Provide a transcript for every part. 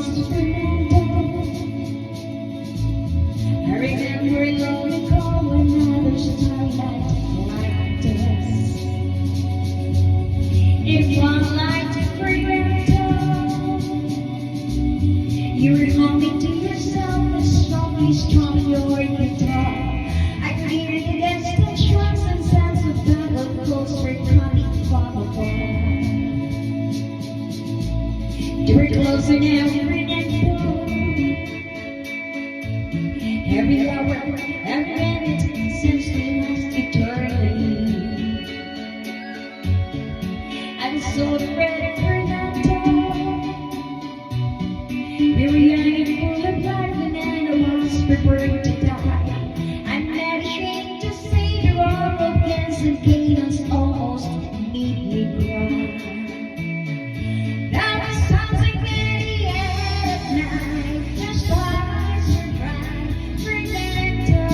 I remember a lonely call when others twilight like this. If one light to you were humming to yourself as softly strumming your guitar. I hear the distant strokes and sounds of battle close were coming from afar. You were closer now, every hour, every minute since we lost eternally. I'm so ready for that time. We were young and full of life, and I was prepared to die. I'm not ashamed to say the arrogance and chaos almost made me cry. That was something at the end of night, the stars were bright, Fernando.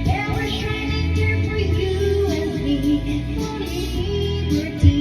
They were shining there for you and me, for liberty.